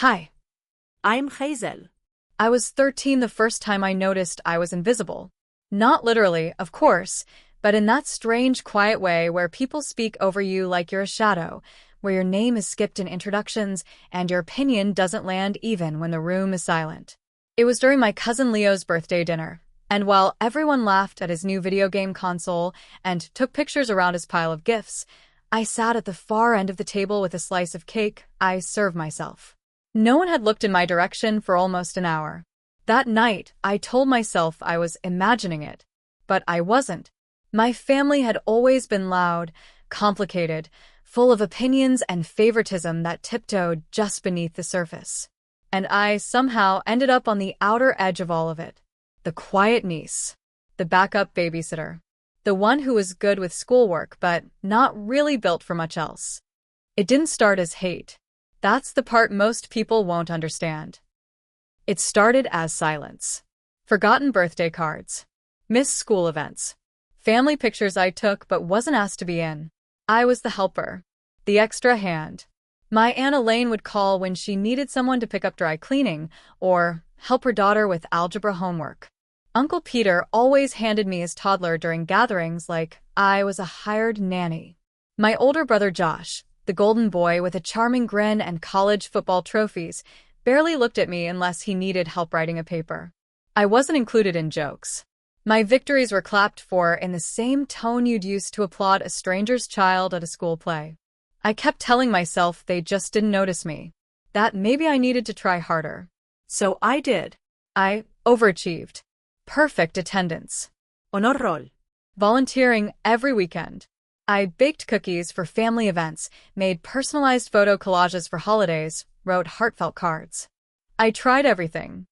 Hi. I'm Hazel. I was 13 the first time I noticed I was invisible. Not literally, of course, but in that strange, quiet way where people speak over you like you're a shadow, where your name is skipped in introductions and your opinion doesn't land even when the room is silent. It was during my cousin Leo's birthday dinner, and while everyone laughed at his new video game console and took pictures around his pile of gifts, I sat at the far end of the table with a slice of cake I served myself. No one had looked in my direction for almost an hour. That night, I told myself I was imagining it, but I wasn't. My family had always been loud, complicated, full of opinions and favoritism that tiptoed just beneath the surface. And I somehow ended up on the outer edge of all of it. The quiet niece, the backup babysitter, the one who was good with schoolwork but not really built for much else. It didn't start as hate. That's the part most people won't understand. It started as silence. Forgotten birthday cards. Missed school events. Family pictures I took but wasn't asked to be in. I was the helper. The extra hand. My Aunt Elaine would call when she needed someone to pick up dry cleaning or help her daughter with algebra homework. Uncle Peter always handed me his toddler during gatherings like I was a hired nanny. My older brother Josh, the golden boy with a charming grin and college football trophies, barely looked at me unless he needed help writing a paper. I wasn't included in jokes. My victories were clapped for in the same tone you'd use to applaud a stranger's child at a school play. I kept telling myself they just didn't notice me, that maybe I needed to try harder. So I did. I overachieved. Perfect attendance. Honor roll. Volunteering every weekend. I baked cookies for family events, made personalized photo collages for holidays, wrote heartfelt cards. I tried everything.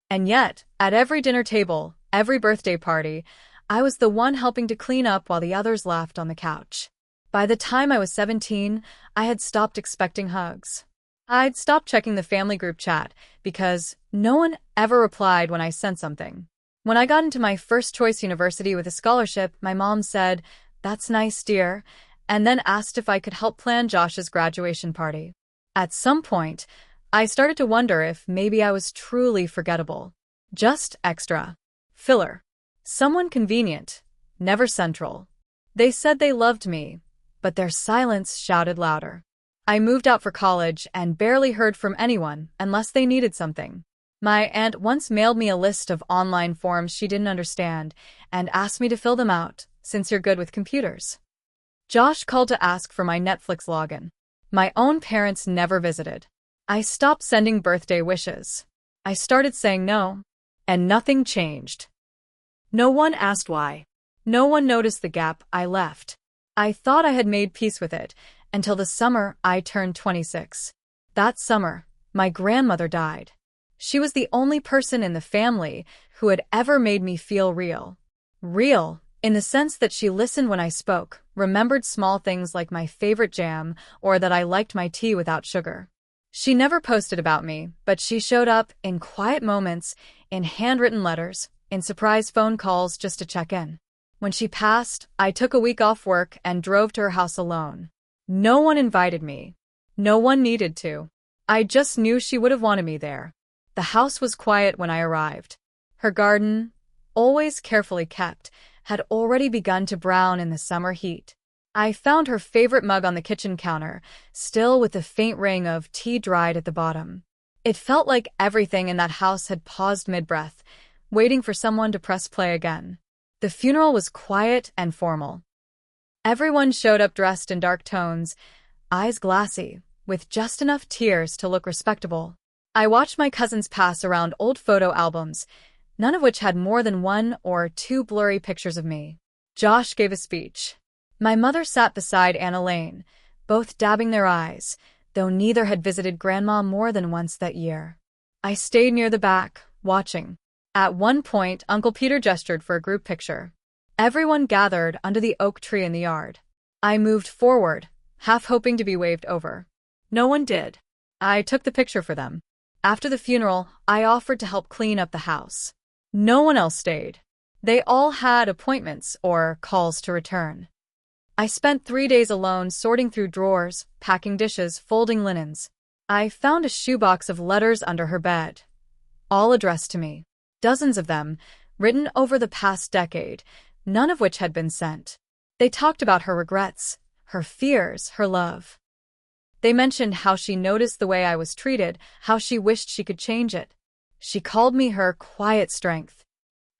And yet, at every dinner table, every birthday party, I was the one helping to clean up while the others laughed on the couch. By the time I was 17, I had stopped expecting hugs. I'd stopped checking the family group chat because no one ever replied when I sent something. When I got into my first choice university with a scholarship, my mom said, "That's nice, dear," and then asked if I could help plan Josh's graduation party. At some point, I started to wonder if maybe I was truly forgettable. Just extra. Filler. Someone convenient, never central. They said they loved me, but their silence shouted louder. I moved out for college and barely heard from anyone unless they needed something. My aunt once mailed me a list of online forms she didn't understand and asked me to fill them out, since you're good with computers. Josh called to ask for my Netflix login. My own parents never visited. I stopped sending birthday wishes. I started saying no, and nothing changed. No one asked why. No one noticed the gap I left. I thought I had made peace with it until the summer I turned 26. That summer, my grandmother died. She was the only person in the family who had ever made me feel real. Real, in the sense that she listened when I spoke, remembered small things like my favorite jam or that I liked my tea without sugar. She never posted about me, but she showed up in quiet moments, in handwritten letters, in surprise phone calls just to check in. When she passed, I took a week off work and drove to her house alone. No one invited me. No one needed to. I just knew she would have wanted me there. The house was quiet when I arrived. Her garden, always carefully kept, had already begun to brown in the summer heat. I found her favorite mug on the kitchen counter, still with the faint ring of tea dried at the bottom. It felt like everything in that house had paused mid-breath, waiting for someone to press play again. The funeral was quiet and formal. Everyone showed up dressed in dark tones, eyes glassy, with just enough tears to look respectable. I watched my cousins pass around old photo albums, none of which had more than 1 or 2 blurry pictures of me. Josh gave a speech. My mother sat beside Aunt Elaine, both dabbing their eyes, though neither had visited Grandma more than once that year. I stayed near the back, watching. At one point, Uncle Peter gestured for a group picture. Everyone gathered under the oak tree in the yard. I moved forward, half hoping to be waved over. No one did. I took the picture for them. After the funeral, I offered to help clean up the house. No one else stayed. They all had appointments or calls to return. I spent 3 days alone sorting through drawers, packing dishes, folding linens. I found a shoebox of letters under her bed, all addressed to me. Dozens of them, written over the past decade, none of which had been sent. They talked about her regrets, her fears, her love. They mentioned how she noticed the way I was treated, how she wished she could change it. She called me her quiet strength.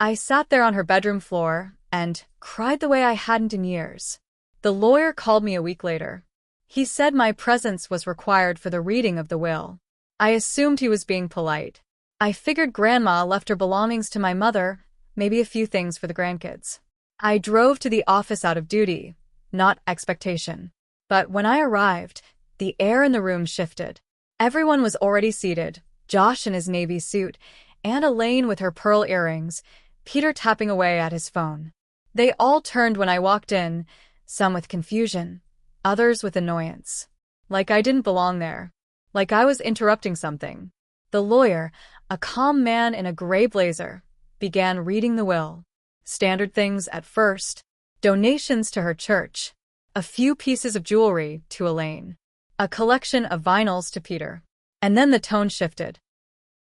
I sat there on her bedroom floor and cried the way I hadn't in years. The lawyer called me a week later. He said my presence was required for the reading of the will. I assumed he was being polite. I figured Grandma left her belongings to my mother, maybe a few things for the grandkids. I drove to the office out of duty, not expectation. But when I arrived, the air in the room shifted. Everyone was already seated, Josh in his navy suit, and Elaine with her pearl earrings, Peter tapping away at his phone. They all turned when I walked in, some with confusion, others with annoyance. Like I didn't belong there. Like I was interrupting something. The lawyer, a calm man in a gray blazer, began reading the will. Standard things at first. Donations to her church. A few pieces of jewelry to Elaine. A collection of vinyls to Peter. And then the tone shifted.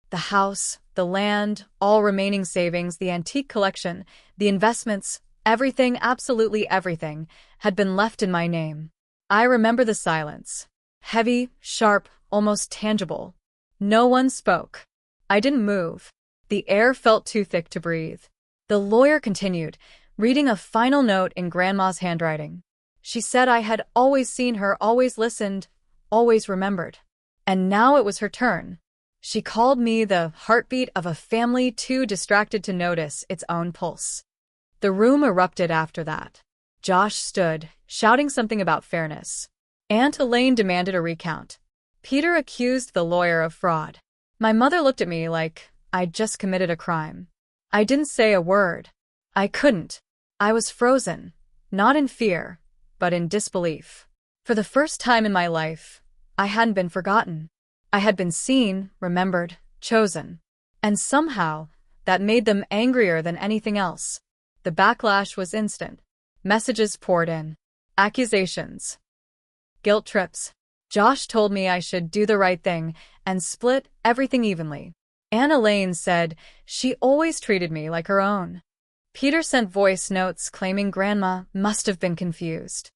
The house, the land, all remaining savings, the antique collection, the investments, everything, absolutely everything, had been left in my name. I remember the silence. Heavy, sharp, almost tangible. No one spoke. I didn't move. The air felt too thick to breathe. The lawyer continued, reading a final note in Grandma's handwriting. She said I had always seen her, always listened, always remembered. And now it was her turn. She called me the heartbeat of a family too distracted to notice its own pulse. The room erupted after that. Josh stood, shouting something about fairness. Aunt Elaine demanded a recount. Peter accused the lawyer of fraud. My mother looked at me like I'd just committed a crime. I didn't say a word. I couldn't. I was frozen, not in fear, but in disbelief. For the first time in my life, I hadn't been forgotten. I had been seen, remembered, chosen. And somehow, that made them angrier than anything else. The backlash was instant. Messages poured in. Accusations. Guilt trips. Josh told me I should do the right thing and split everything evenly. Aunt Elaine said she always treated me like her own. Peter sent voice notes claiming Grandma must have been confused.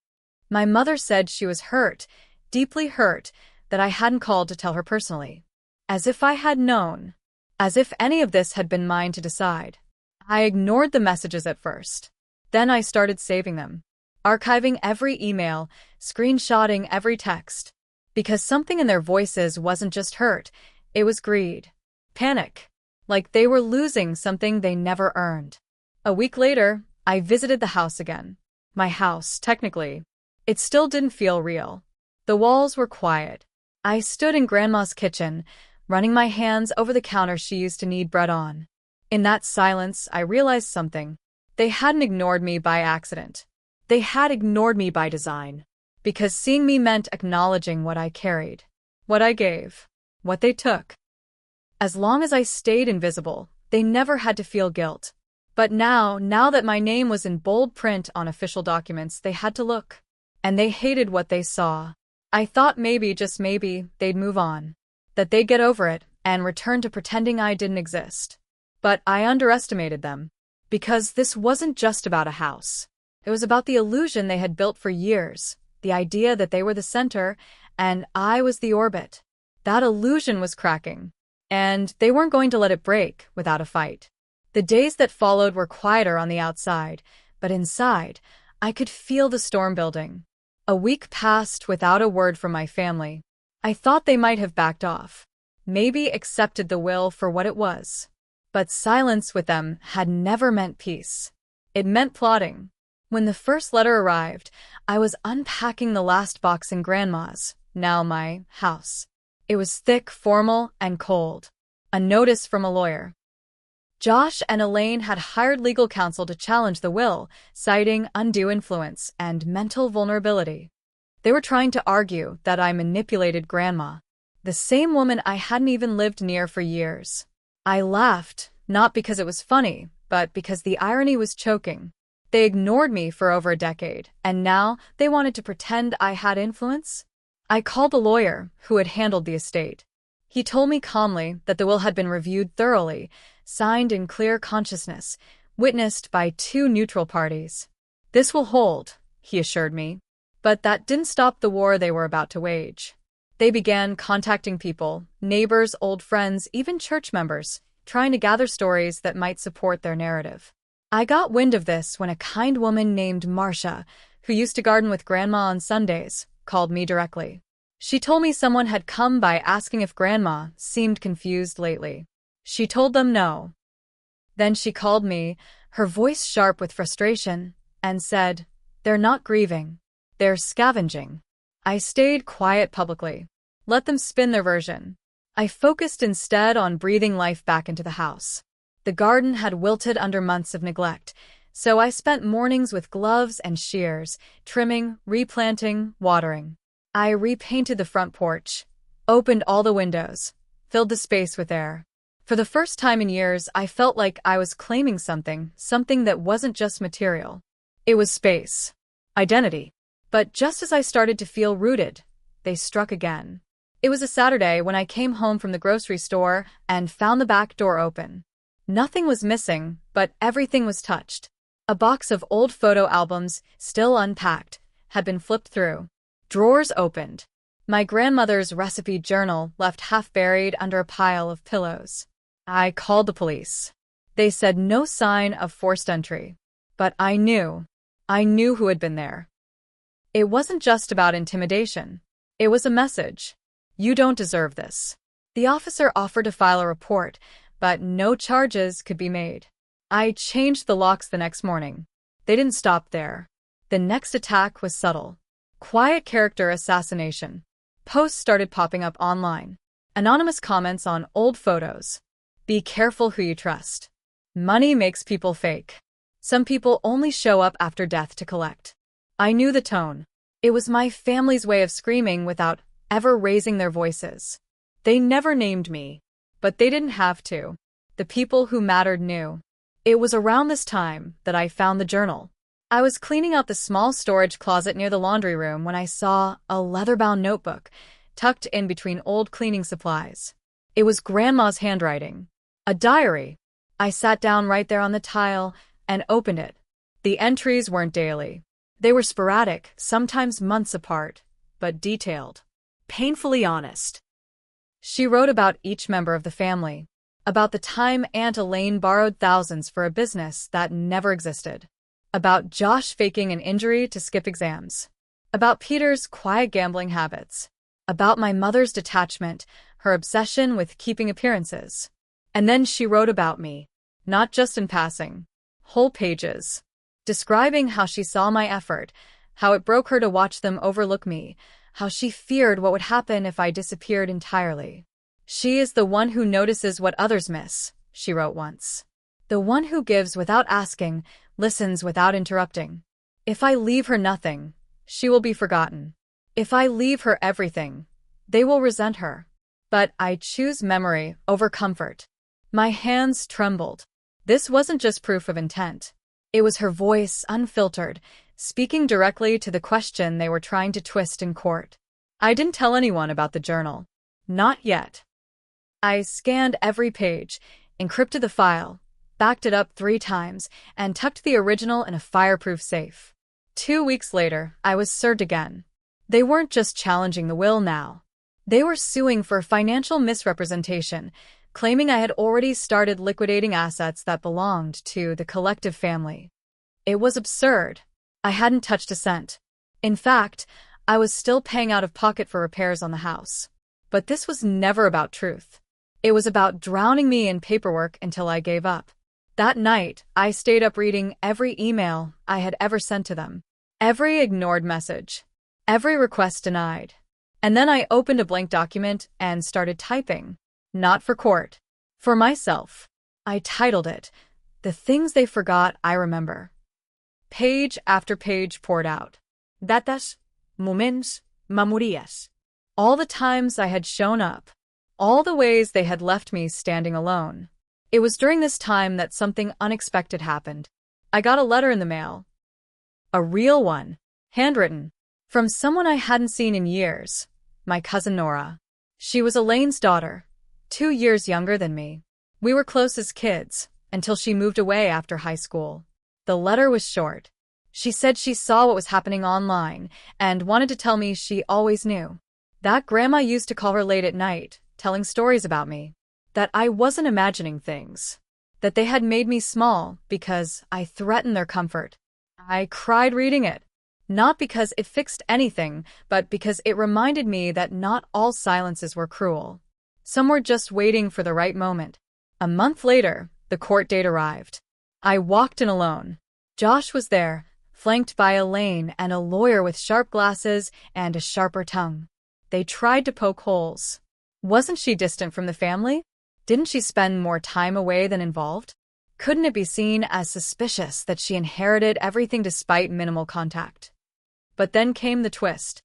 My mother said she was hurt, deeply hurt, that I hadn't called to tell her personally. As if I had known. As if any of this had been mine to decide. I ignored the messages at first. Then I started saving them. Archiving every email, screenshotting every text. Because something in their voices wasn't just hurt, it was greed. Panic. Like they were losing something they never earned. A week later, I visited the house again. My house, technically. It still didn't feel real. The walls were quiet. I stood in Grandma's kitchen, running my hands over the counter she used to knead bread on. In that silence, I realized something. They hadn't ignored me by accident. They had ignored me by design. Because seeing me meant acknowledging what I carried. What I gave. What they took. As long as I stayed invisible, they never had to feel guilt. But now that my name was in bold print on official documents, they had to look. And they hated what they saw. I thought maybe, just maybe, they'd move on. That they'd get over it and return to pretending I didn't exist. But I underestimated them. Because this wasn't just about a house. It was about the illusion they had built for years. The idea that they were the center, and I was the orbit. That illusion was cracking. And they weren't going to let it break without a fight. The days that followed were quieter on the outside, but inside, I could feel the storm building. A week passed without a word from my family. I thought they might have backed off. Maybe accepted the will for what it was. But silence with them had never meant peace. It meant plotting. When the first letter arrived, I was unpacking the last box in Grandma's, now my, house. It was thick, formal, and cold. A notice from a lawyer. Josh and Elaine had hired legal counsel to challenge the will, citing undue influence and mental vulnerability. They were trying to argue that I manipulated Grandma, the same woman I hadn't even lived near for years. I laughed, not because it was funny, but because the irony was choking. They ignored me for over a decade, and now they wanted to pretend I had influence? I called the lawyer who had handled the estate. He told me calmly that the will had been reviewed thoroughly, signed in clear consciousness, witnessed by two neutral parties. This will hold, he assured me. But that didn't stop the war they were about to wage. They began contacting people, neighbors, old friends, even church members, trying to gather stories that might support their narrative. I got wind of this when a kind woman named Marcia, who used to garden with Grandma on Sundays, called me directly. She told me someone had come by asking if Grandma seemed confused lately. She told them no. Then she called me, her voice sharp with frustration, and said, "They're not grieving. They're scavenging." I stayed quiet publicly. Let them spin their version. I focused instead on breathing life back into the house. The garden had wilted under months of neglect, so I spent mornings with gloves and shears, trimming, replanting, watering. I repainted the front porch, opened all the windows, filled the space with air. For the first time in years, I felt like I was claiming something that wasn't just material. It was space, identity. But just as I started to feel rooted, they struck again. It was a Saturday when I came home from the grocery store and found the back door open. Nothing was missing, but everything was touched. A box of old photo albums, still unpacked, had been flipped through. Drawers opened. My grandmother's recipe journal left half buried under a pile of pillows. I called the police. They said no sign of forced entry. But I knew who had been there. It wasn't just about intimidation. It was a message. You don't deserve this. The officer offered to file a report, but no charges could be made. I changed the locks the next morning. They didn't stop there. The next attack was subtle. Quiet character assassination. Posts started popping up online. Anonymous comments on old photos. Be careful who you trust. Money makes people fake. Some people only show up after death to collect. I knew the tone. It was my family's way of screaming without ever raising their voices. They never named me, but they didn't have to. The people who mattered knew. It was around this time that I found the journal. I was cleaning out the small storage closet near the laundry room when I saw a leather-bound notebook tucked in between old cleaning supplies. It was Grandma's handwriting. A diary. I sat down right there on the tile and opened it. The entries weren't daily. They were sporadic, sometimes months apart, but detailed. Painfully honest. She wrote about each member of the family. About the time Aunt Elaine borrowed thousands for a business that never existed. About Josh faking an injury to skip exams. About Peter's quiet gambling habits. About my mother's detachment, her obsession with keeping appearances. And then she wrote about me. Not just in passing. Whole pages. Describing how she saw my effort, how it broke her to watch them overlook me, how she feared what would happen if I disappeared entirely. She is the one who notices what others miss, she wrote once. The one who gives without asking, listens without interrupting. If I leave her nothing, she will be forgotten. If I leave her everything, they will resent her. But I choose memory over comfort. My hands trembled. This wasn't just proof of intent. It was her voice, unfiltered, speaking directly to the question they were trying to twist in court. I didn't tell anyone about the journal. Not yet. I scanned every page, encrypted the file, backed it up 3 times, and tucked the original in a fireproof safe. 2 weeks later, I was served again. They weren't just challenging the will now. They were suing for financial misrepresentation, claiming I had already started liquidating assets that belonged to the collective family. It was absurd. I hadn't touched a cent. In fact, I was still paying out of pocket for repairs on the house. But this was never about truth. It was about drowning me in paperwork until I gave up. That night, I stayed up reading every email I had ever sent to them. Every ignored message. Every request denied. And then I opened a blank document and started typing. Not for court. For myself. I titled it, "The Things They Forgot I Remember." Page after page poured out. Datas, moments, memorias. All the times I had shown up. All the ways they had left me standing alone. It was during this time that something unexpected happened. I got a letter in the mail. A real one. Handwritten. From someone I hadn't seen in years. my cousin Nora. She was Elaine's daughter, 2 years younger than me. We were close as kids, until she moved away after high school. The letter was short. She said she saw what was happening online and wanted to tell me she always knew. That Grandma used to call her late at night, telling stories about me. That I wasn't imagining things. That they had made me small because I threatened their comfort. I cried reading it. Not because it fixed anything, but because it reminded me that not all silences were cruel. Some were just waiting for the right moment. A month later, the court date arrived. I walked in alone. Josh was there, flanked by Elaine and a lawyer with sharp glasses and a sharper tongue. They tried to poke holes. Wasn't she distant from the family? Didn't she spend more time away than involved? Couldn't it be seen as suspicious that she inherited everything despite minimal contact? But then came the twist.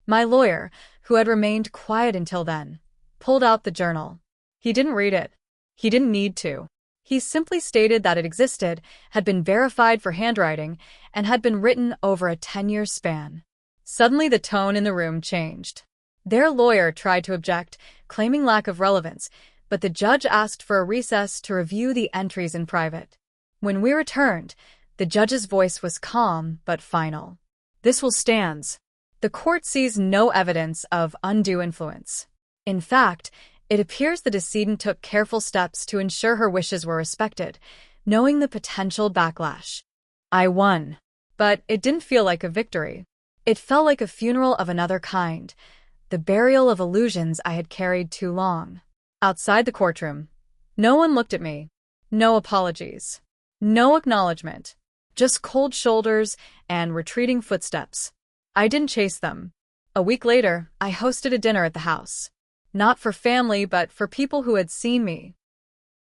My lawyer, who had remained quiet until then, pulled out the journal. He didn't read it. He didn't need to. He simply stated that it existed, had been verified for handwriting, and had been written over a 10-year span. Suddenly the tone in the room changed. Their lawyer tried to object, claiming lack of relevance, but the judge asked for a recess to review the entries in private. When we returned, the judge's voice was calm but final. This will stand. The court sees no evidence of undue influence. In fact, it appears the decedent took careful steps to ensure her wishes were respected, knowing the potential backlash. I won. But it didn't feel like a victory. It felt like a funeral of another kind, the burial of illusions I had carried too long. Outside the courtroom, no one looked at me. No apologies. No acknowledgement. Just cold shoulders and retreating footsteps. I didn't chase them. A week later, I hosted a dinner at the house. Not for family, but for people who had seen me.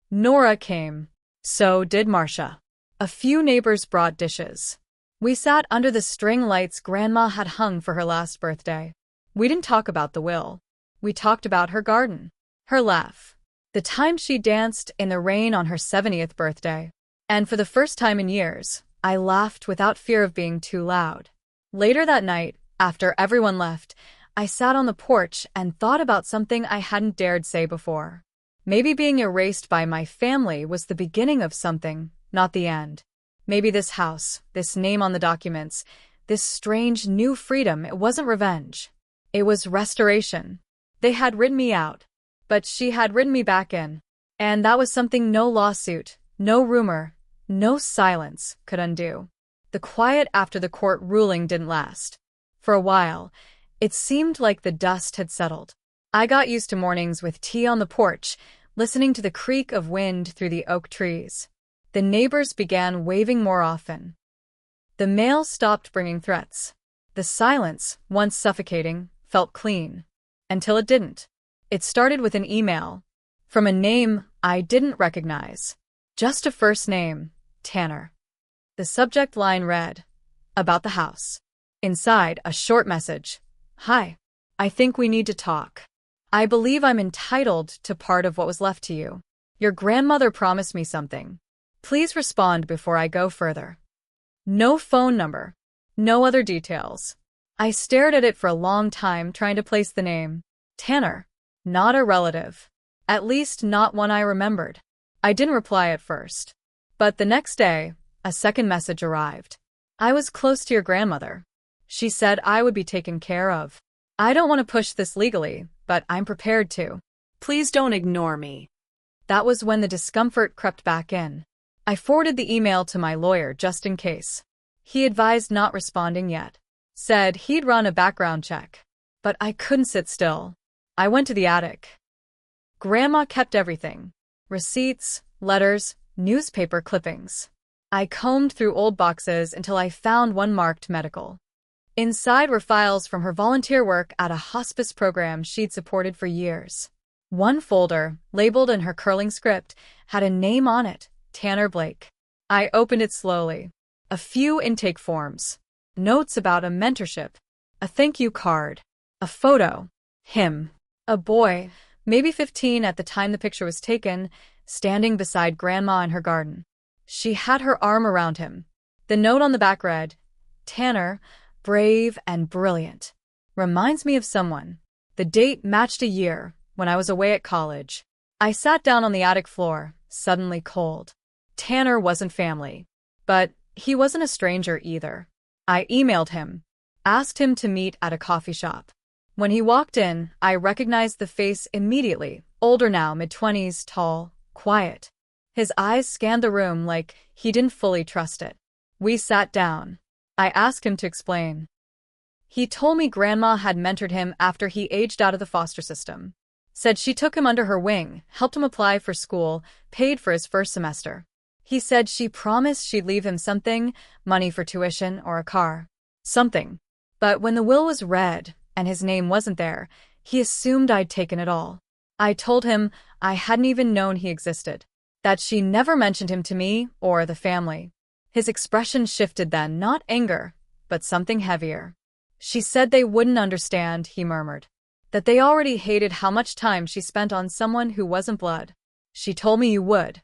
Nora came. So did Marcia. A few neighbors brought dishes. We sat under the string lights Grandma had hung for her last birthday. We didn't talk about the will. We talked about her garden, her laugh, the time she danced in the rain on her 70th birthday. And for the first time in years, I laughed without fear of being too loud. Later that night, after everyone left, I sat on the porch and thought about something I hadn't dared say before. Maybe being erased by my family was the beginning of something, not the end. Maybe this house, this name on the documents, this strange new freedom, it wasn't revenge. It was restoration. They had written me out, but she had written me back in. And that was something no lawsuit, no rumor, no silence could undo. The quiet after the court ruling didn't last. For a while, it seemed like the dust had settled. I got used to mornings with tea on the porch, listening to the creak of wind through the oak trees. The neighbors began waving more often. The mail stopped bringing threats. The silence, once suffocating, felt clean. Until it didn't. It started with an email. From a name I didn't recognize. Just a first name, Tanner. The subject line read, "About the house." Inside, a short message. "Hi. I think we need to talk. I believe I'm entitled to part of what was left to you. Your grandmother promised me something. Please respond before I go further." No phone number. No other details. I stared at it for a long time, trying to place the name. Tanner. Not a relative. At least not one I remembered. I didn't reply at first. But the next day, a second message arrived. "I was close to your grandmother. She said I would be taken care of. I don't want to push this legally, but I'm prepared to. Please don't ignore me." That was when the discomfort crept back in. I forwarded the email to my lawyer just in case. He advised not responding yet. Said he'd run a background check. But I couldn't sit still. I went to the attic. Grandma kept everything. Receipts, letters, newspaper clippings. I combed through old boxes until I found one marked medical. Inside were files from her volunteer work at a hospice program she'd supported for years. One folder, labeled in her curling script, had a name on it, Tanner Blake. I opened it slowly. A few intake forms. Notes about a mentorship. A thank you card. A photo. Him. A boy, maybe 15 at the time the picture was taken, standing beside Grandma in her garden. She had her arm around him. The note on the back read, "Tanner, brave and brilliant. Reminds me of someone. The date matched a year, when I was away at college. I sat down on the attic floor, suddenly cold. Tanner wasn't family. But he wasn't a stranger either. I emailed him, asked him to meet at a coffee shop. When he walked in, I recognized the face immediately, older now, mid-20s, tall, quiet. His eyes scanned the room like he didn't fully trust it. We sat down. I asked him to explain. He told me Grandma had mentored him after he aged out of the foster system. Said she took him under her wing, helped him apply for school, paid for his first semester. He said she promised she'd leave him something, money for tuition or a car. Something. But when the will was read, and his name wasn't there, he assumed I'd taken it all. I told him I hadn't even known he existed, that she never mentioned him to me or the family. His expression shifted then, not anger, but something heavier. She said they wouldn't understand, he murmured. That they already hated how much time she spent on someone who wasn't blood. She told me you would.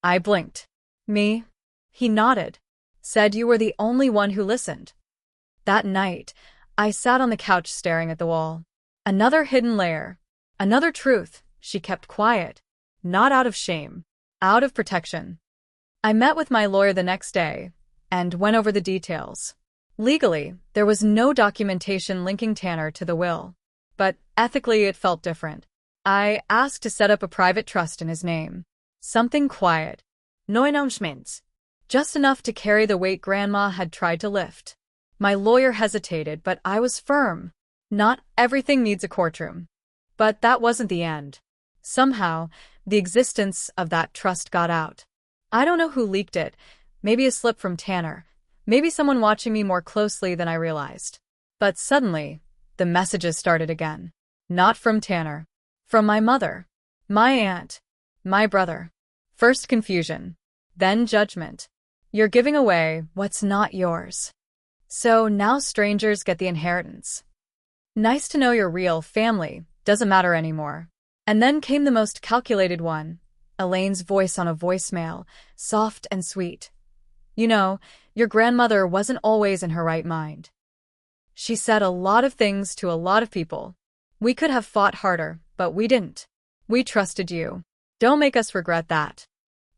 I blinked. Me? He nodded. Said you were the only one who listened. That night, I sat on the couch staring at the wall. Another hidden layer. Another truth. She kept quiet. Not out of shame. Out of protection. I met with my lawyer the next day and went over the details. Legally, there was no documentation linking Tanner to the will. But ethically, it felt different. I asked to set up a private trust in his name. Something quiet. No announcements. Just enough to carry the weight Grandma had tried to lift. My lawyer hesitated, but I was firm. Not everything needs a courtroom. But that wasn't the end. Somehow, the existence of that trust got out. I don't know who leaked it. Maybe a slip from Tanner. Maybe someone watching me more closely than I realized. But suddenly, the messages started again. Not from Tanner. From my mother. My aunt. My brother. First confusion. Then judgment. You're giving away what's not yours. So now strangers get the inheritance. Nice to know your real family doesn't matter anymore. And then came the most calculated one. Elaine's voice on a voicemail, soft and sweet. You know, your grandmother wasn't always in her right mind. She said a lot of things to a lot of people. We could have fought harder, but we didn't. We trusted you. Don't make us regret that.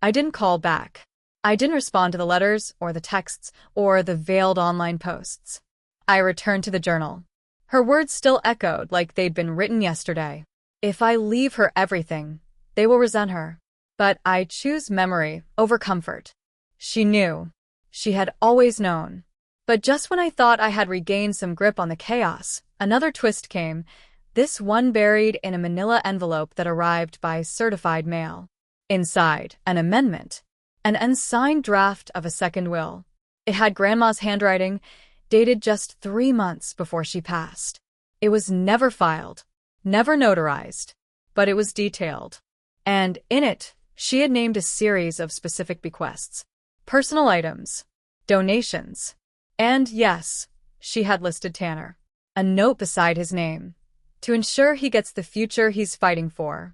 I didn't call back. I didn't respond to the letters or the texts or the veiled online posts. I returned to the journal. Her words still echoed like they'd been written yesterday. If I leave her everything, they will resent her. But I choose memory over comfort. She knew. She had always known. But just when I thought I had regained some grip on the chaos, another twist came, this one buried in a manila envelope that arrived by certified mail. Inside, an amendment. An unsigned draft of a second will. It had Grandma's handwriting, dated just 3 months before she passed. It was never filed, never notarized, but it was detailed. And in it, she had named a series of specific bequests. Personal items. Donations. And yes, she had listed Tanner. A note beside his name. To ensure he gets the future he's fighting for.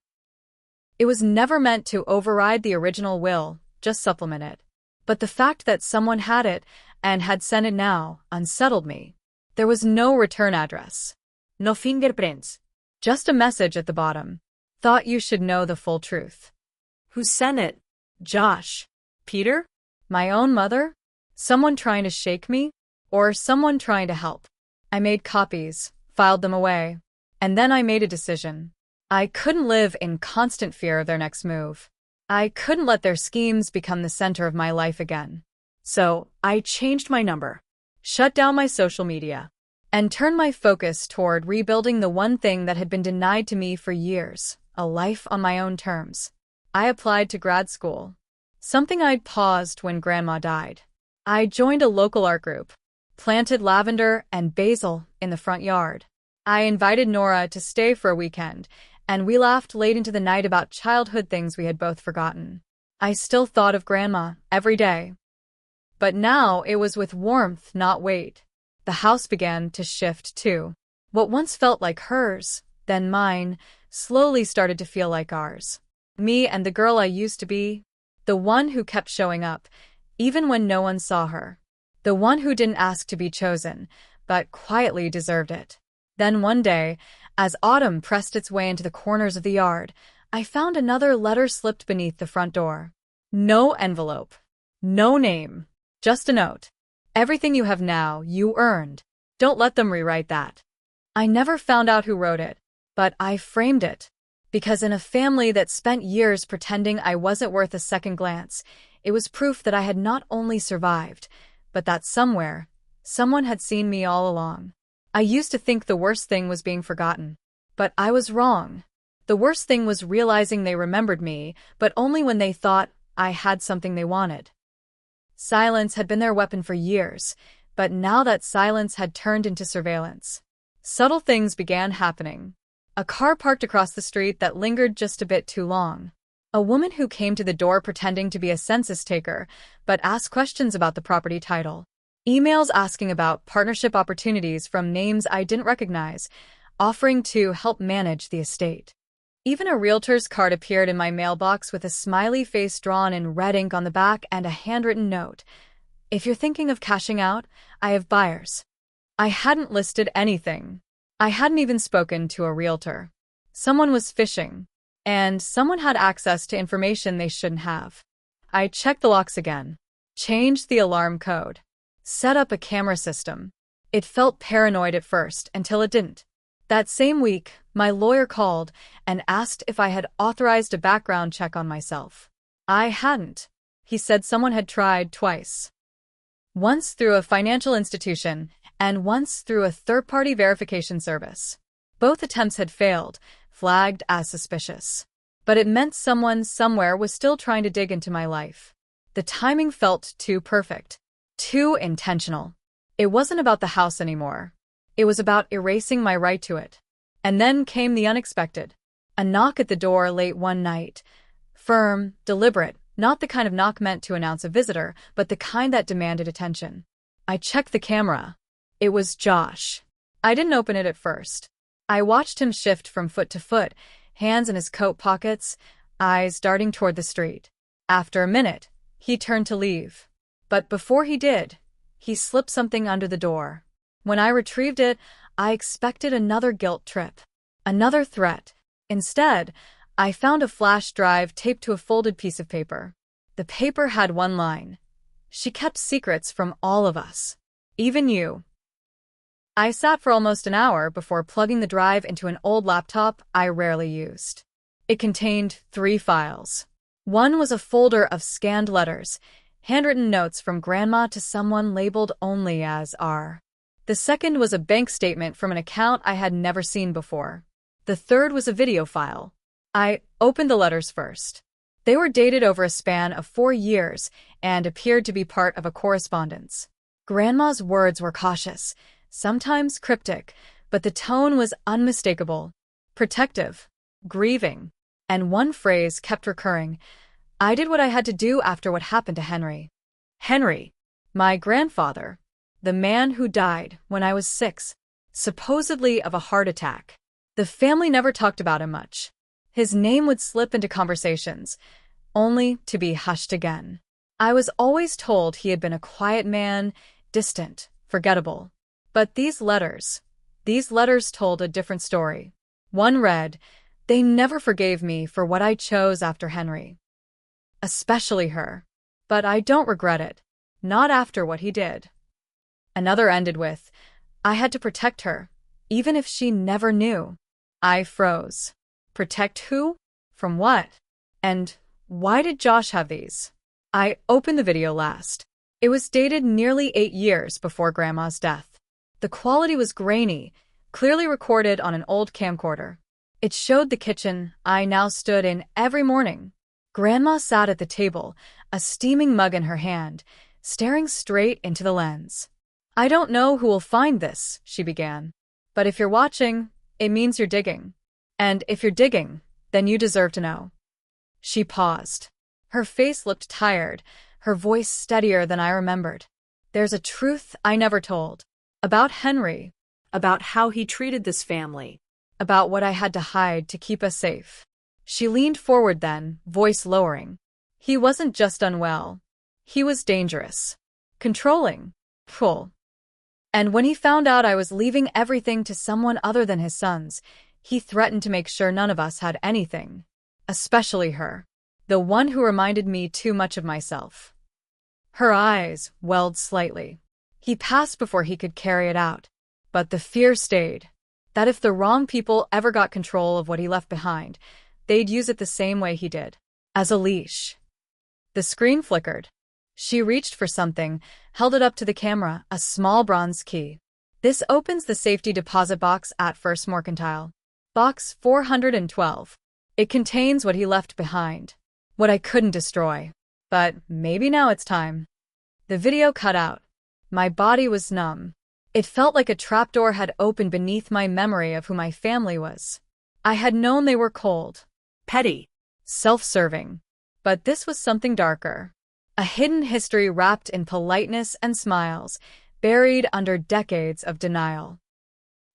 It was never meant to override the original will, just supplement it. But the fact that someone had it, and had sent it now, unsettled me. There was no return address. No fingerprints. Just a message at the bottom. Thought you should know the full truth. Who sent it? Josh. Peter? My own mother? Someone trying to shake me? Or someone trying to help? I made copies, filed them away. And then I made a decision. I couldn't live in constant fear of their next move. I couldn't let their schemes become the center of my life again. So, I changed my number, shut down my social media, and turned my focus toward rebuilding the one thing that had been denied to me for years, a life on my own terms. I applied to grad school, something I'd paused when Grandma died. I joined a local art group, planted lavender and basil in the front yard. I invited Nora to stay for a weekend, and we laughed late into the night about childhood things we had both forgotten. I still thought of Grandma every day. But now it was with warmth, not weight. The house began to shift too. What once felt like hers, then mine, slowly started to feel like ours. Me and the girl I used to be. The one who kept showing up, even when no one saw her. The one who didn't ask to be chosen, but quietly deserved it. Then one day, As autumn pressed its way into the corners of the yard, I found another letter slipped beneath the front door. No envelope. No name. Just a note. Everything you have now, you earned. Don't let them rewrite that. I never found out who wrote it, but I framed it. Because in a family that spent years pretending I wasn't worth a second glance, it was proof that I had not only survived, but that somewhere, someone had seen me all along. I used to think the worst thing was being forgotten. But I was wrong. The worst thing was realizing they remembered me, but only when they thought I had something they wanted. Silence had been their weapon for years, but now that silence had turned into surveillance. Subtle things began happening. A car parked across the street that lingered just a bit too long. A woman who came to the door pretending to be a census taker, but asked questions about the property title. Emails asking about partnership opportunities from names I didn't recognize, offering to help manage the estate. Even a realtor's card appeared in my mailbox with a smiley face drawn in red ink on the back and a handwritten note. If you're thinking of cashing out, I have buyers. I hadn't listed anything. I hadn't even spoken to a realtor. Someone was fishing, and someone had access to information they shouldn't have. I checked the locks again, changed the alarm code, set up a camera system. It felt paranoid at first until it didn't. That same week, my lawyer called and asked if I had authorized a background check on myself. I hadn't. He said someone had tried twice. Once through a financial institution and once through a third-party verification service. Both attempts had failed, flagged as suspicious. But it meant someone somewhere was still trying to dig into my life. The timing felt too perfect, too intentional. It wasn't about the house anymore. It was about erasing my right to it. And then came the unexpected. A knock at the door late one night. Firm, deliberate, not the kind of knock meant to announce a visitor, but the kind that demanded attention. I checked the camera. It was Josh. I didn't open it at first. I watched him shift from foot to foot, hands in his coat pockets, eyes darting toward the street. After a minute, he turned to leave. But before he did, he slipped something under the door. When I retrieved it, I expected another guilt trip, another threat. Instead, I found a flash drive taped to a folded piece of paper. The paper had one line. She kept secrets from all of us. Even you. I sat for almost an hour before plugging the drive into an old laptop I rarely used. It contained 3 files. One was a folder of scanned letters, handwritten notes from Grandma to someone labeled only as R. The second was a bank statement from an account I had never seen before. The third was a video file. I opened the letters first. They were dated over a span of 4 years and appeared to be part of a correspondence. Grandma's words were cautious, sometimes cryptic, but the tone was unmistakable. Protective, grieving, and one phrase kept recurring. I did what I had to do after what happened to Henry. Henry, my grandfather, the man who died when I was 6, supposedly of a heart attack. The family never talked about him much. His name would slip into conversations, only to be hushed again. I was always told he had been a quiet man, distant, forgettable. But these letters told a different story. One read, "They never forgave me for what I chose after Henry. Especially her. But I don't regret it. Not after what he did." Another ended with, "I had to protect her, even if she never knew." I froze. Protect who? From what? And why did Josh have these? I opened the video last. It was dated nearly 8 years before Grandma's death. The quality was grainy, clearly recorded on an old camcorder. It showed the kitchen I now stood in every morning. Grandma sat at the table, a steaming mug in her hand, staring straight into the lens. "I don't know who will find this," she began. "But if you're watching, it means you're digging. And if you're digging, then you deserve to know." She paused. Her face looked tired, her voice steadier than I remembered. "There's a truth I never told. About Henry. About how he treated this family. About what I had to hide to keep us safe." She leaned forward then, voice lowering. "He wasn't just unwell. He was dangerous. Controlling. Cruel. And when he found out I was leaving everything to someone other than his sons, He threatened to make sure none of us had anything. Especially her. The one who reminded me too much of myself. Her eyes welled slightly. He passed before he could carry it out. But the fear stayed. That if the wrong people ever got control of what he left behind, they'd use it the same way he did. As a leash. The screen flickered. She reached for something, held it up to the camera, a small bronze key. This opens the safety deposit box at First Mercantile. Box 412. It contains what he left behind. What I couldn't destroy. But maybe now it's time. The video cut out. My body was numb. It felt like a trapdoor had opened beneath my memory of who my family was. I had known they were cold, Petty. self-serving. But this was something darker. A hidden history wrapped in politeness and smiles, buried under decades of denial.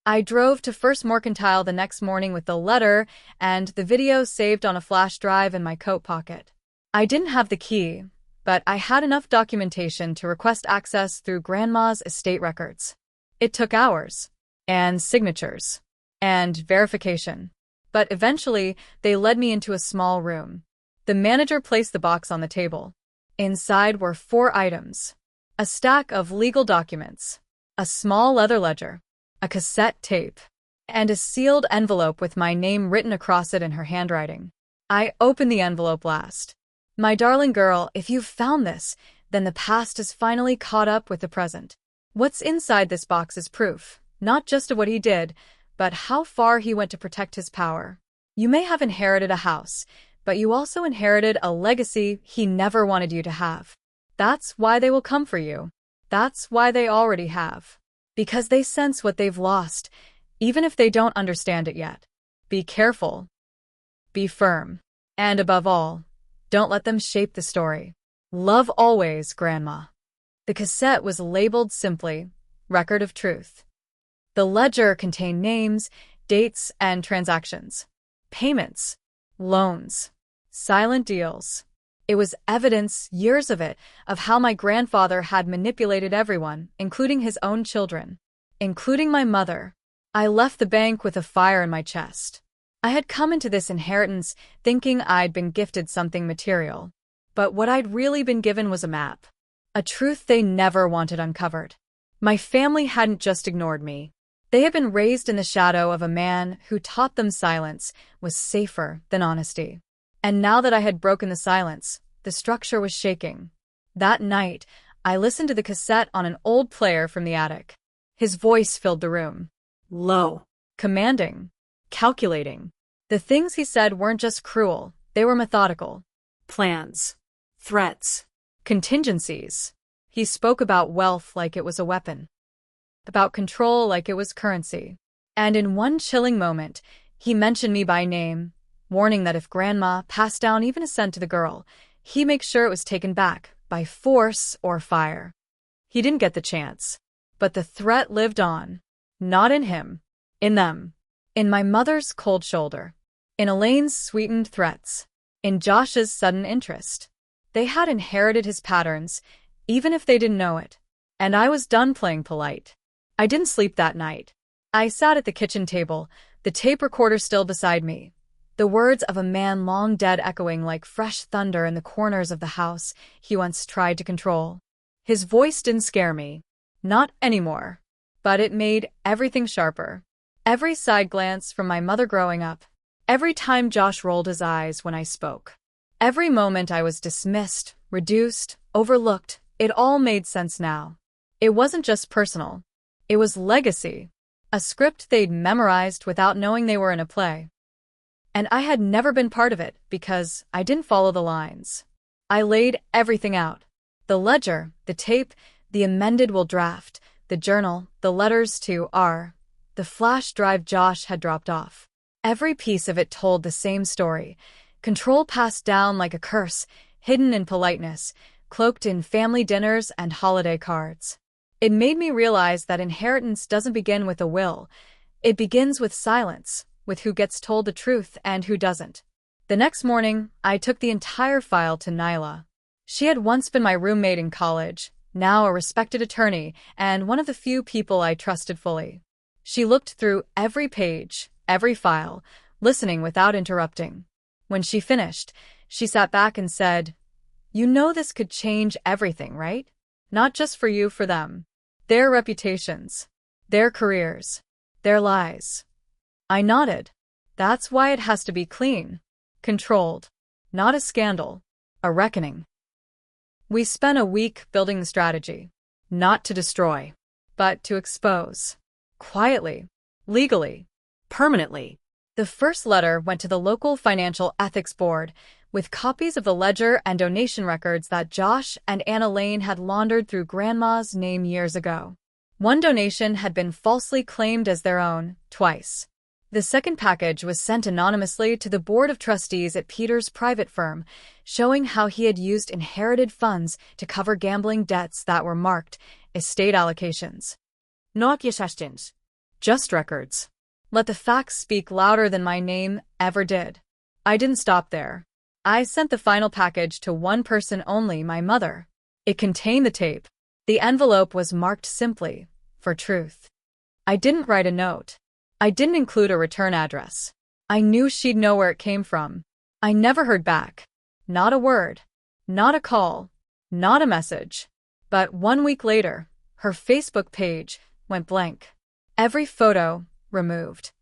I drove to First Mercantile the next morning with the letter and the video saved on a flash drive in my coat pocket. I didn't have the key, but I had enough documentation to request access through Grandma's estate records. It took hours, and signatures, and verification. But eventually, they led me into a small room. The manager placed the box on the table. Inside were 4 items. A stack of legal documents, a small leather ledger, a cassette tape, and a sealed envelope with my name written across it in her handwriting. I opened the envelope last. My darling girl, if you've found this, then the past has finally caught up with the present. What's inside this box is proof, not just of what he did, but how far he went to protect his power. You may have inherited a house, but you also inherited a legacy he never wanted you to have. That's why they will come for you. That's why they already have. Because they sense what they've lost, even if they don't understand it yet. Be careful. Be firm. And above all, don't let them shape the story. Love always, Grandma. The cassette was labeled simply, Record of Truth. The ledger contained names, dates, and transactions. Payments, loans, silent deals. It was evidence, years of it, of how my grandfather had manipulated everyone, including his own children. Including my mother. I left the bank with a fire in my chest. I had come into this inheritance thinking I'd been gifted something material. But what I'd really been given was a map. A truth they never wanted uncovered. My family hadn't just ignored me. They had been raised in the shadow of a man who taught them silence was safer than honesty. And now that I had broken the silence, the structure was shaking. That night, I listened to the cassette on an old player from the attic. His voice filled the room. Low. Commanding. Calculating. The things he said weren't just cruel, they were methodical. Plans. Threats. Contingencies. He spoke about wealth like it was a weapon. About control like it was currency. And in one chilling moment, he mentioned me by name, warning that if Grandma passed down even a cent to the girl, he'd make sure it was taken back, by force or fire. He didn't get the chance. But the threat lived on. Not in him. In them. In my mother's cold shoulder. In Elaine's sweetened threats. In Josh's sudden interest. They had inherited his patterns, even if they didn't know it. And I was done playing polite. I didn't sleep that night. I sat at the kitchen table, the tape recorder still beside me. The words of a man long dead echoing like fresh thunder in the corners of the house he once tried to control. His voice didn't scare me. Not anymore. But it made everything sharper. Every side glance from my mother growing up. Every time Josh rolled his eyes when I spoke. Every moment I was dismissed, reduced, overlooked, it all made sense now. It wasn't just personal. It was legacy. A script they'd memorized without knowing they were in a play. And I had never been part of it because I didn't follow the lines. I laid everything out. The ledger, the tape, the amended will draft, the journal, the letters to R. The flash drive Josh had dropped off. Every piece of it told the same story. Control passed down like a curse, hidden in politeness, cloaked in family dinners and holiday cards. It made me realize that inheritance doesn't begin with a will. It begins with silence, with who gets told the truth and who doesn't. The next morning, I took the entire file to Nyla. She had once been my roommate in college, now a respected attorney, and one of the few people I trusted fully. She looked through every page, every file, listening without interrupting. When she finished, she sat back and said, "You know this could change everything, right? Not just for you, for them. Their reputations, their careers, their lives." I nodded. That's why it has to be clean, controlled, not a scandal, a reckoning. We spent a week building the strategy, not to destroy, but to expose. Quietly, legally, Permanently. the first letter went to the local financial ethics board with copies of the ledger and donation records that Josh and Anna Lane had laundered through Grandma's name years ago. One donation had been falsely claimed as their own, twice. The second package was sent anonymously to the board of trustees at Peter's private firm, showing how he had used inherited funds to cover gambling debts that were marked estate allocations. Not yaşaştınız. Just records. Let the facts speak louder than my name ever did. I didn't stop there. I sent the final package to one person only, my mother. It contained the tape. The envelope was marked simply, for truth. I didn't write a note. I didn't include a return address. I knew she'd know where it came from. I never heard back. Not a word. Not a call. Not a message. But 1 week later, her Facebook page went blank. Every photo removed.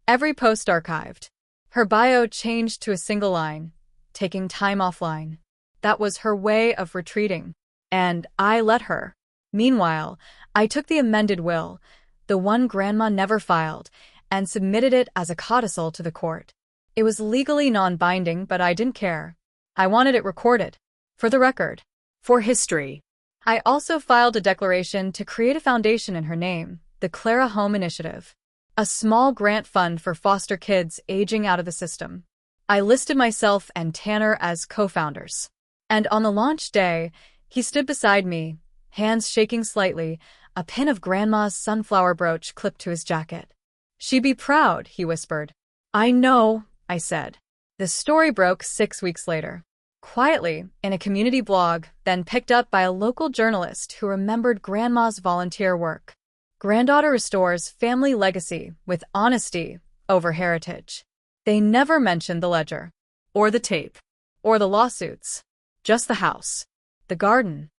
Every post archived. Her bio changed to a single line, taking time offline. That was her way of retreating. And I let her. Meanwhile, I took the amended will, the one Grandma never filed, and submitted it as a codicil to the court. It was legally non-binding, but I didn't care. I wanted it recorded. For the record. For history. I also filed a declaration to create a foundation in her name, the Clara Home Initiative, a small grant fund for foster kids aging out of the system. I listed myself and Tanner as co-founders. And on the launch day, he stood beside me, hands shaking slightly, a pin of Grandma's sunflower brooch clipped to his jacket. "She'd be proud," he whispered. "I know," I said. The story broke 6 weeks later. Quietly, in a community blog, then picked up by a local journalist who remembered Grandma's volunteer work. Granddaughter restores family legacy with honesty over heritage. They never mentioned the ledger. Or the tape. Or the lawsuits. Just the house. The garden.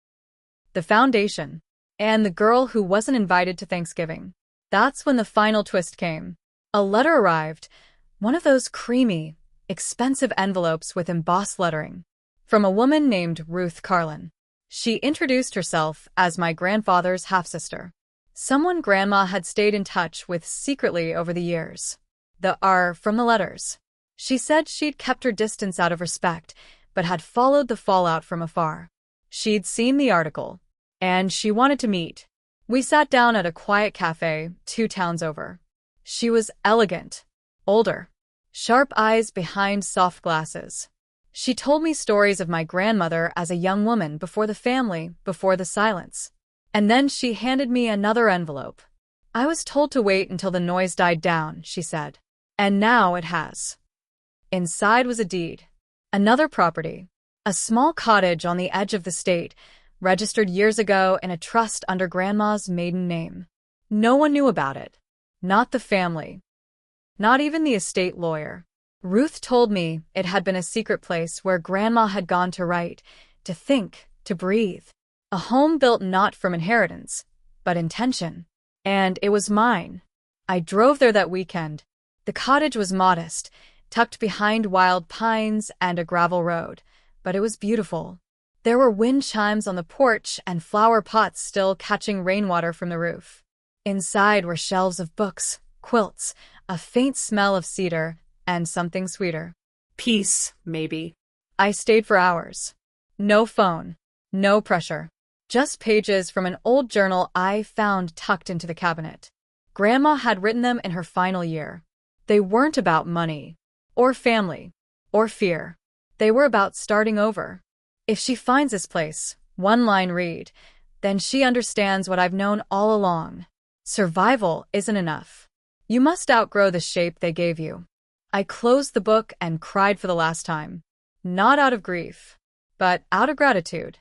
The foundation. And the girl who wasn't invited to Thanksgiving. That's when the final twist came. A letter arrived, one of those creamy, expensive envelopes with embossed lettering, from a woman named Ruth Carlin. She introduced herself as my grandfather's half-sister, someone Grandma had stayed in touch with secretly over the years. The R from the letters. She said she'd kept her distance out of respect, but had followed the fallout from afar. She'd seen the article, and she wanted to meet. We sat down at a quiet cafe 2 towns over. She was elegant, older, sharp eyes behind soft glasses. She told me stories of my grandmother as a young woman before the family, before the silence. And then she handed me another envelope. "I was told to wait until the noise died down," she said. "And now it has." Inside was a deed. Another property. A small cottage on the edge of the state, registered years ago in a trust under Grandma's maiden name. No one knew about it. Not the family. Not even the estate lawyer. Ruth told me it had been a secret place where Grandma had gone to write, to think, to breathe. A home built not from inheritance, but intention. And it was mine. I drove there that weekend. The cottage was modest, tucked behind wild pines and a gravel road, but it was beautiful. There were wind chimes on the porch and flower pots still catching rainwater from the roof. Inside were shelves of books, quilts, a faint smell of cedar, and something sweeter. Peace, maybe. I stayed for hours. No phone. No pressure. Just pages from an old journal I found tucked into the cabinet. Grandma had written them in her final year. They weren't about money, or family, or fear. They were about starting over. If she finds this place, one line read, then she understands what I've known all along. Survival isn't enough. You must outgrow the shape they gave you. I closed the book and cried for the last time. Not out of grief, but out of gratitude.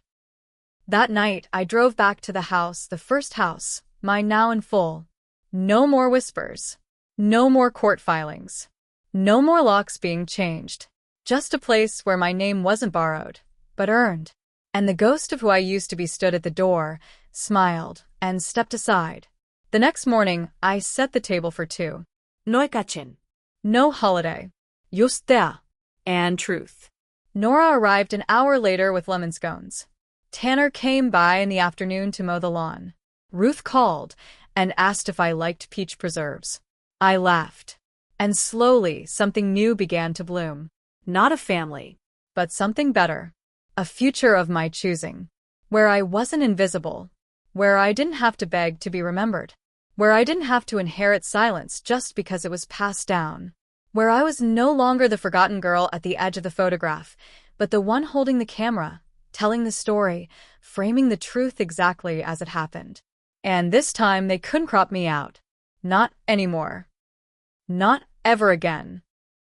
That night, I drove back to the house, the first house, mine now in full. No more whispers. No more court filings. No more locks being changed. Just a place where my name wasn't borrowed, but earned. And the ghost of who I used to be stood at the door, smiled, and stepped aside. The next morning, I set the table for two. Neukatchen. No holiday. Just there. And truth. Nora arrived an hour later with lemon scones. Tanner came by in the afternoon to mow the lawn. Ruth called and asked if I liked peach preserves. I laughed. And slowly, something new began to bloom. Not a family. But something better. A future of my choosing. Where I wasn't invisible. Where I didn't have to beg to be remembered. Where I didn't have to inherit silence just because it was passed down. Where I was no longer the forgotten girl at the edge of the photograph, but the one holding the camera, telling the story, framing the truth exactly as it happened. And this time they couldn't crop me out. Not anymore. Not ever again.